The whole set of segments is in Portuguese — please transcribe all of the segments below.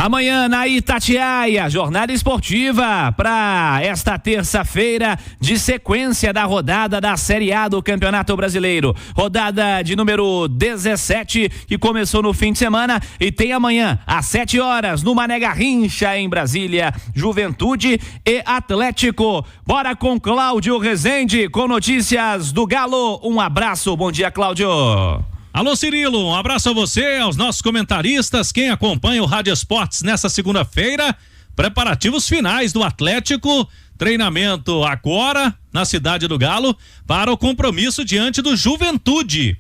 Amanhã na Itatiaia, jornada esportiva para esta terça-feira de sequência da rodada da Série A do Campeonato Brasileiro. Rodada de número 17 que começou no fim de semana e tem amanhã às 7 horas no Mané Garrincha em Brasília, Juventude e Atlético. Bora com Cláudio Rezende com notícias do Galo. Um abraço, bom dia, Cláudio. Alô, Cirilo, um abraço a você, aos nossos comentaristas, quem acompanha o Rádio Esportes nessa segunda-feira, preparativos finais do Atlético, treinamento agora na cidade do Galo para o compromisso diante do Juventude.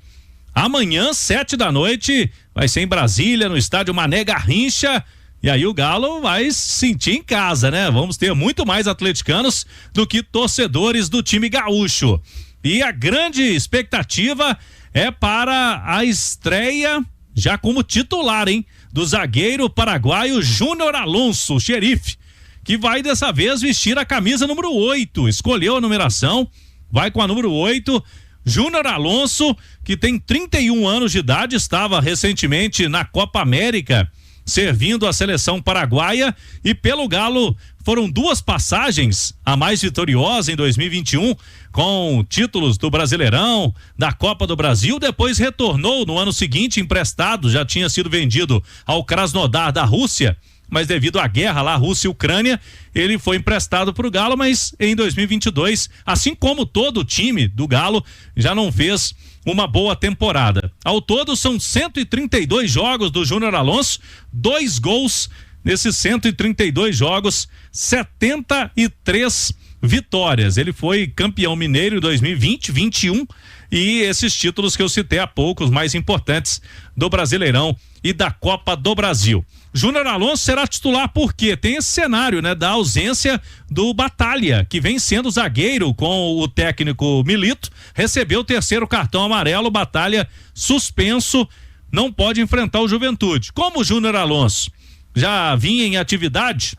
Amanhã, 7h, vai ser em Brasília, no estádio Mané Garrincha, e aí o Galo vai se sentir em casa, né? Vamos ter muito mais atleticanos do que torcedores do time gaúcho. E a grande expectativa é para a estreia, já como titular, do zagueiro paraguaio Júnior Alonso, o xerife, que vai dessa vez vestir a camisa número 8, escolheu a numeração, vai com a número 8, Júnior Alonso, que tem 31 anos de idade, estava recentemente na Copa América, servindo a seleção paraguaia, e pelo Galo foram 2 passagens, a mais vitoriosa em 2021, com títulos do Brasileirão, da Copa do Brasil, depois retornou no ano seguinte emprestado, já tinha sido vendido ao Krasnodar da Rússia, mas devido à guerra lá, Rússia e Ucrânia, ele foi emprestado para o Galo, mas em 2022, assim como todo o time do Galo, já não fez uma boa temporada. Ao todo são 132 jogos do Júnior Alonso, 2 gols nesses 132 jogos, 73 vitórias. Ele foi campeão mineiro em 2020, 21 e esses títulos que eu citei há pouco, os mais importantes do Brasileirão e da Copa do Brasil. Júnior Alonso será titular porque tem esse cenário, né, da ausência do Batalha, que vem sendo zagueiro com o técnico Milito, recebeu o 3º cartão amarelo, Batalha suspenso, não pode enfrentar o Juventude. Como o Júnior Alonso já vinha em atividade,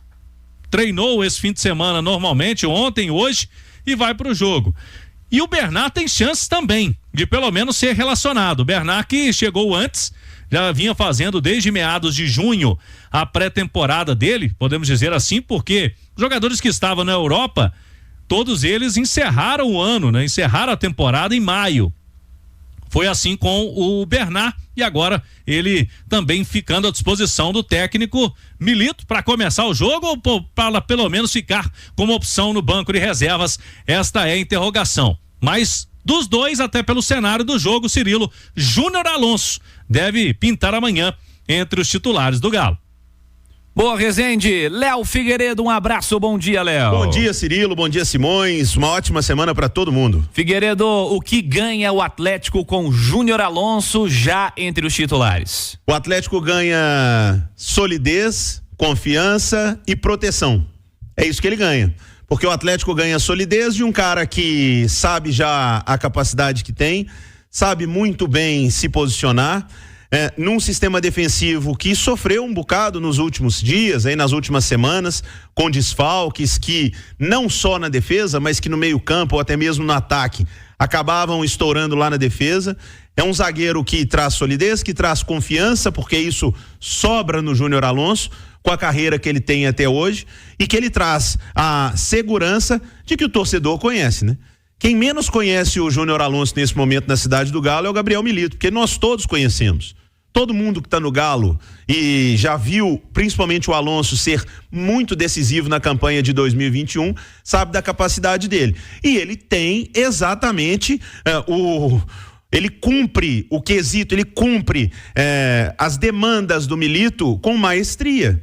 treinou esse fim de semana normalmente, ontem, hoje, e vai para o jogo. E o Bernard tem chances também de pelo menos ser relacionado. O Bernard, que chegou antes, já vinha fazendo desde meados de junho a pré-temporada dele, podemos dizer assim, porque jogadores que estavam na Europa, todos eles encerraram o ano, né? Encerraram a temporada em maio. Foi assim com o Bernard e agora ele também ficando à disposição do técnico Milito para começar o jogo ou para pelo menos ficar como opção no banco de reservas. Esta é a interrogação. Mas dos dois, até pelo cenário do jogo, Cirilo, Júnior Alonso deve pintar amanhã entre os titulares do Galo. Boa, Rezende. Léo Figueiredo, um abraço, bom dia, Léo. Bom dia, Cirilo, bom dia, Simões, uma ótima semana para todo mundo. Figueiredo, o que ganha o Atlético com Júnior Alonso já entre os titulares? O Atlético ganha solidez, confiança e proteção. É isso que ele ganha. Porque o Atlético ganha solidez de um cara que sabe já a capacidade que tem, sabe muito bem se posicionar, num sistema defensivo que sofreu um bocado nos últimos dias, nas últimas semanas, com desfalques que não só na defesa, mas que no meio-campo ou até mesmo no ataque acabavam estourando lá na defesa. É um zagueiro que traz solidez, que traz confiança, porque isso sobra no Júnior Alonso, com a carreira que ele tem até hoje, e que ele traz a segurança de que o torcedor conhece, né? Quem menos conhece o Júnior Alonso nesse momento na cidade do Galo é o Gabriel Milito, porque nós todos conhecemos. Todo mundo que está no Galo e já viu, principalmente o Alonso, ser muito decisivo na campanha de 2021, sabe da capacidade dele. E ele tem exatamente ele cumpre o quesito, ele cumpre as demandas do Milito com maestria.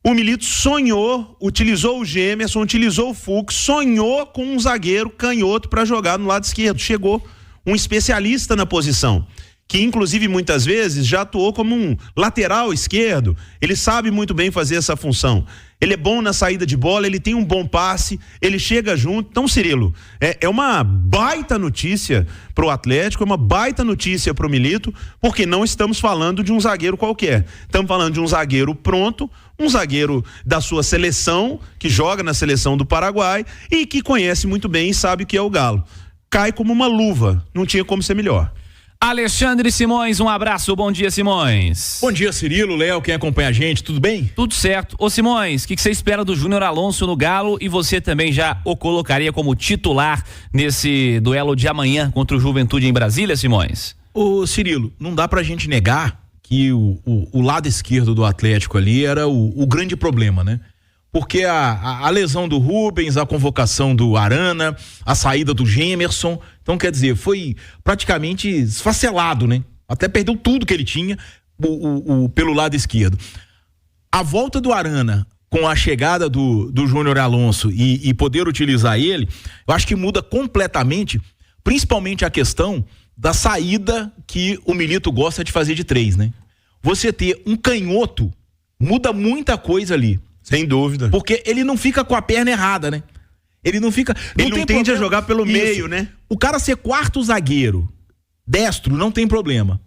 O Milito sonhou, utilizou o Gemerson, utilizou o Fux, sonhou com um zagueiro canhoto para jogar no lado esquerdo. Chegou um especialista na posição, que inclusive muitas vezes já atuou como um lateral esquerdo. Ele sabe muito bem fazer essa função. Ele é bom na saída de bola, ele tem um bom passe, ele chega junto. Então, Cirilo, é uma baita notícia pro Atlético, é uma baita notícia pro Milito, porque não estamos falando de um zagueiro qualquer. Estamos falando de um zagueiro pronto, um zagueiro da sua seleção, que joga na seleção do Paraguai e que conhece muito bem e sabe o que é o Galo. Cai como uma luva, não tinha como ser melhor. Alexandre Simões, um abraço, bom dia, Simões. Bom dia, Cirilo, Léo, quem acompanha a gente, tudo bem? Tudo certo. Ô Simões, o que você espera do Júnior Alonso no Galo e você também já o colocaria como titular nesse duelo de amanhã contra o Juventude em Brasília, Simões? Ô Cirilo, não dá pra gente negar que o lado esquerdo do Atlético ali era o grande problema, né? Porque a lesão do Rubens, a convocação do Arana, a saída do Gemerson, então quer dizer, foi praticamente esfacelado, né? Até perdeu tudo que ele tinha pelo lado esquerdo. A volta do Arana com a chegada do Júnior Alonso e poder utilizar ele, eu acho que muda completamente, principalmente a questão da saída que o Milito gosta de fazer de 3, né? Você ter um canhoto muda muita coisa ali. Sem dúvida. Porque ele não fica com a perna errada, né? Ele não fica... Ele não tende a jogar pelo meio, né? O cara ser quarto zagueiro, destro, não tem problema.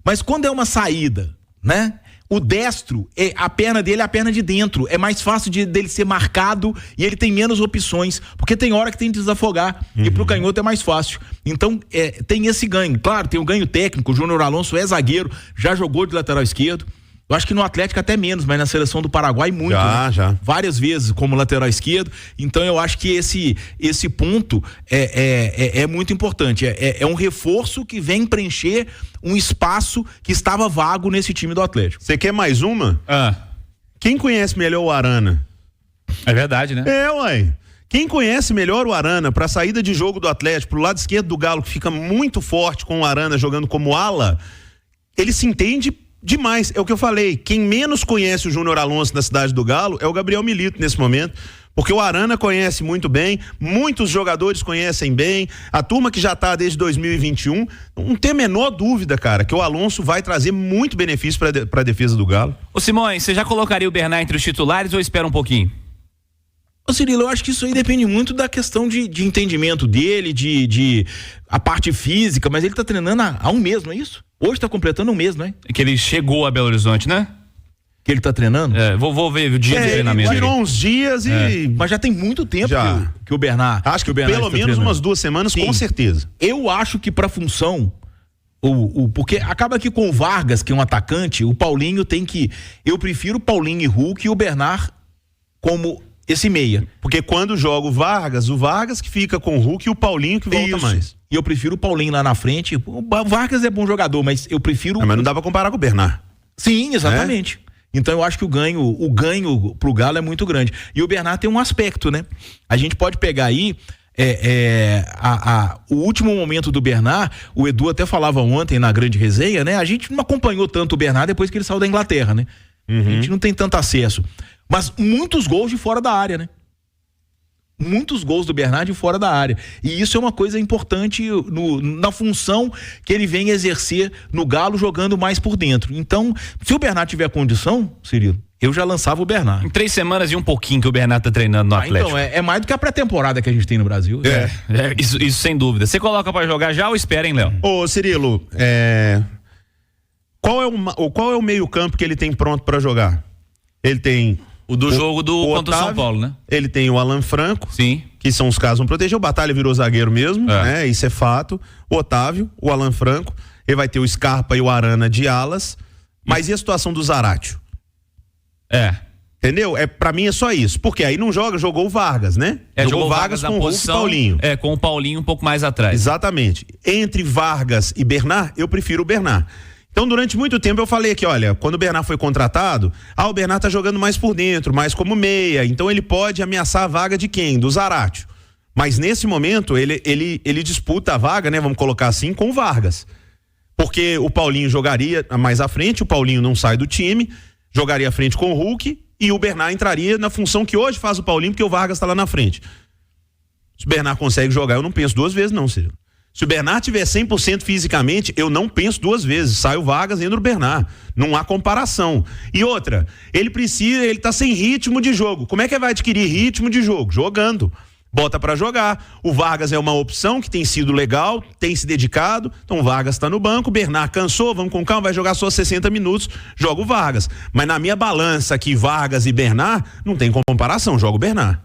Mas quando é uma saída, né? O destro, a perna dele é a perna de dentro. É mais fácil dele ser marcado e ele tem menos opções. Porque tem hora que tem que desafogar. E pro canhoto é mais fácil. Então, tem esse ganho. Claro, tem o ganho técnico. O Júnior Alonso é zagueiro, já jogou de lateral esquerdo. Eu acho que no Atlético até menos, mas na seleção do Paraguai muito. Já. Várias vezes como lateral esquerdo. Então eu acho que esse ponto é muito importante. É um reforço que vem preencher um espaço que estava vago nesse time do Atlético. Você quer mais uma? Quem conhece melhor o Arana? É verdade, né? Uai. Quem conhece melhor o Arana para a saída de jogo do Atlético, pro lado esquerdo do Galo, que fica muito forte com o Arana jogando como ala, ele se entende demais. É o que eu falei, quem menos conhece o Júnior Alonso na cidade do Galo é o Gabriel Milito nesse momento, porque o Arana conhece muito bem, muitos jogadores conhecem bem, a turma que já tá desde 2021, não tem a menor dúvida, cara, que o Alonso vai trazer muito benefício para a defesa do Galo. Ô Simões, você já colocaria o Bernard entre os titulares ou espera um pouquinho? Ô Cirilo, eu acho que isso aí depende muito da questão de entendimento dele, de a parte física, mas ele tá treinando há um mês, não é isso? Hoje tá completando um mês, não é? Que ele chegou a Belo Horizonte, né? Que ele tá treinando? Vou ver o dia de treinamento. Ele tirou uns dias e... Mas já tem muito tempo que o Bernard... Acho que o Bernard pelo menos umas 2 semanas, sim, com certeza. Eu acho que pra função... porque acaba que com o Vargas, que é um atacante, o Paulinho tem que... Eu prefiro o Paulinho e Hulk e o Bernard como... esse meia. Porque quando joga o Vargas que fica com o Hulk e o Paulinho que volta mais. E eu prefiro o Paulinho lá na frente. O Vargas é bom jogador, mas eu prefiro... Mas não dá pra comparar com o Bernard. Sim, exatamente. Então eu acho que o ganho pro Galo é muito grande. E o Bernard tem um aspecto, né? A gente pode pegar aí o último momento do Bernard, o Edu até falava ontem na grande resenha, né? A gente não acompanhou tanto o Bernard depois que ele saiu da Inglaterra, né? A gente não tem tanto acesso. Mas muitos gols de fora da área, né? Muitos gols do Bernard de fora da área. E isso é uma coisa importante na função que ele vem exercer no Galo, jogando mais por dentro. Então, se o Bernard tiver condição, Cirilo, eu já lançava o Bernard. Em 3 semanas e um pouquinho que o Bernard tá treinando no Atlético. Então, é mais do que a pré-temporada que a gente tem no Brasil. Isso sem dúvida. Você coloca pra jogar já ou espera, hein, Léo? Ô, Cirilo, qual é o meio-campo que ele tem pronto pra jogar? Ele tem o do jogo contra o São Paulo, né? Ele tem o Alan Franco, sim, que são os casos, vão proteger. O Batalha virou zagueiro mesmo, né? Isso é fato. O Otávio, o Alan Franco, ele vai ter o Scarpa e o Arana de alas. Mas e a situação do Zaratio? Entendeu? Pra mim é só isso. Porque aí não jogou o Vargas, né? Jogou Vargas com o Hulk e Paulinho. Com o Paulinho um pouco mais atrás. Exatamente. Entre Vargas e Bernard, eu prefiro o Bernard. Então, durante muito tempo eu falei aqui, olha, quando o Bernard foi contratado, o Bernard tá jogando mais por dentro, mais como meia, então ele pode ameaçar a vaga de quem? Do Zaratio. Mas nesse momento, ele disputa a vaga, né, vamos colocar assim, com o Vargas. Porque o Paulinho jogaria mais à frente, o Paulinho não sai do time, jogaria à frente com o Hulk e o Bernard entraria na função que hoje faz o Paulinho, porque o Vargas tá lá na frente. Se o Bernard consegue jogar, eu não penso 2 vezes não, Ciro. Se o Bernard tiver 100% fisicamente, eu não penso 2 vezes. Sai o Vargas, entra o Bernard. Não há comparação. E outra, ele tá sem ritmo de jogo. Como é que vai adquirir ritmo de jogo? Jogando. Bota pra jogar. O Vargas é uma opção que tem sido legal, tem se dedicado. Então o Vargas tá no banco, o Bernard cansou, vamos com calma, vai jogar só 60 minutos, joga o Vargas. Mas na minha balança aqui, Vargas e Bernard, não tem comparação, joga o Bernard.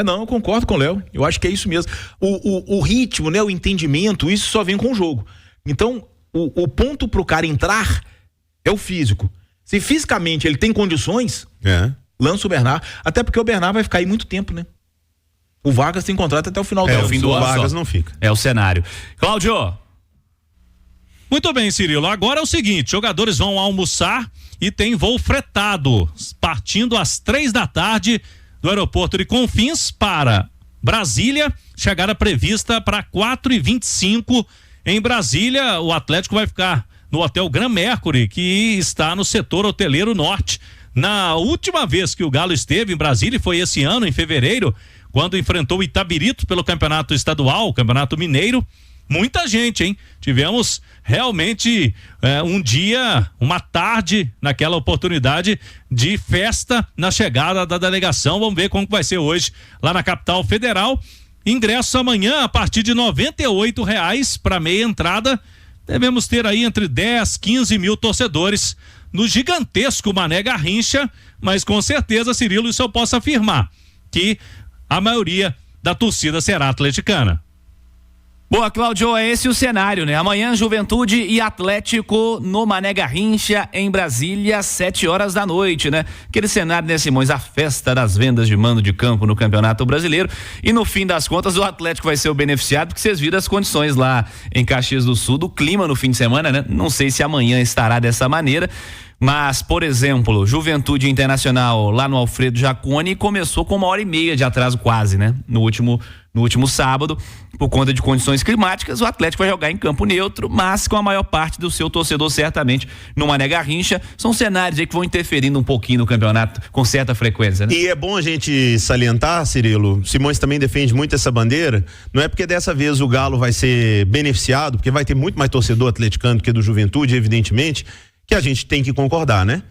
Não, eu concordo com o Léo. Eu acho que é isso mesmo. O ritmo, né? O entendimento, isso só vem com o jogo. Então, o ponto pro cara entrar é o físico. Se fisicamente ele tem condições, lança o Bernard, até porque o Bernard vai ficar aí muito tempo, né? O Vargas tem contrato até o final do ano. O fim do Vargas não fica. É o cenário. Cláudio. Muito bem, Cirilo. Agora é o seguinte, jogadores vão almoçar e tem voo fretado, partindo às 3h do aeroporto de Confins para Brasília, chegada prevista para 4h25 em Brasília. O Atlético vai ficar no Hotel Gran Mercury, que está no setor hoteleiro norte. Na última vez que o Galo esteve em Brasília, foi esse ano, em fevereiro, quando enfrentou o Itabirito pelo campeonato estadual, o campeonato mineiro. Muita gente, hein? Tivemos realmente um dia, uma tarde, naquela oportunidade de festa na chegada da delegação. Vamos ver como vai ser hoje lá na capital federal. Ingresso amanhã a partir de R$98 para meia entrada. Devemos ter aí entre 10, 15 mil torcedores no gigantesco Mané Garrincha, mas com certeza, Cirilo, isso eu posso afirmar, que a maioria da torcida será atleticana. Boa, Cláudio, é esse o cenário, né? Amanhã, Juventude e Atlético no Mané Garrincha, em Brasília, 7h, né? Aquele cenário, né, Simões? A festa das vendas de mando de campo no Campeonato Brasileiro. E no fim das contas, o Atlético vai ser o beneficiado, porque vocês viram as condições lá em Caxias do Sul, do clima no fim de semana, né? Não sei se amanhã estará dessa maneira. Mas, por exemplo, Juventude Internacional lá no Alfredo Jaconi começou com 1h30 de atraso quase, né? No último sábado, por conta de condições climáticas, o Atlético vai jogar em campo neutro, mas com a maior parte do seu torcedor certamente no Mané Garrincha. São cenários aí que vão interferindo um pouquinho no campeonato com certa frequência, né? E é bom a gente salientar, Cirilo, Simões também defende muito essa bandeira, não é porque dessa vez o Galo vai ser beneficiado, porque vai ter muito mais torcedor atleticano do que do Juventude, evidentemente, que a gente tem que concordar, né?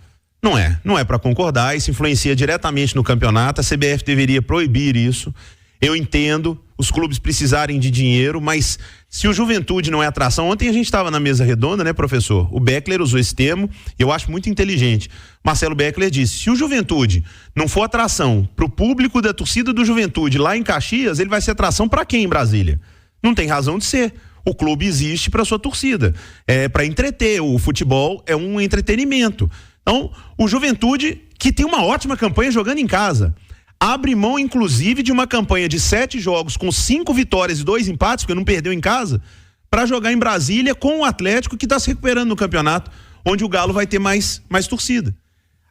Não é para concordar, isso influencia diretamente no campeonato, a CBF deveria proibir isso. Eu entendo os clubes precisarem de dinheiro, mas se o Juventude não é atração, ontem a gente estava na mesa redonda, né, professor? O Beckler usou esse termo, eu acho muito inteligente. Marcelo Beckler disse, se o Juventude não for atração pro público da torcida do Juventude lá em Caxias, ele vai ser atração para quem em Brasília? Não tem razão de ser. O clube existe para sua torcida, é para entreter, o futebol é um entretenimento. Então, o Juventude, que tem uma ótima campanha jogando em casa, abre mão, inclusive, de uma campanha de 7 jogos com 5 vitórias e 2 empates, porque não perdeu em casa, para jogar em Brasília com o Atlético, que está se recuperando no campeonato, onde o Galo vai ter mais torcida.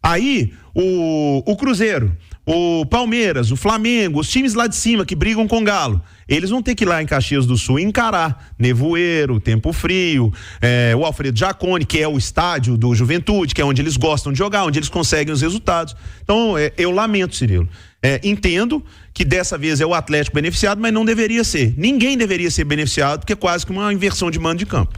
Aí, o Cruzeiro, o Palmeiras, o Flamengo, os times lá de cima que brigam com o Galo, eles vão ter que ir lá em Caxias do Sul encarar nevoeiro, tempo frio, o Alfredo Jaconi, que é o estádio do Juventude, que é onde eles gostam de jogar, onde eles conseguem os resultados. Então, eu lamento, Cirilo. Entendo que dessa vez é o Atlético beneficiado, mas não deveria ser. Ninguém deveria ser beneficiado, porque é quase que uma inversão de mando de campo.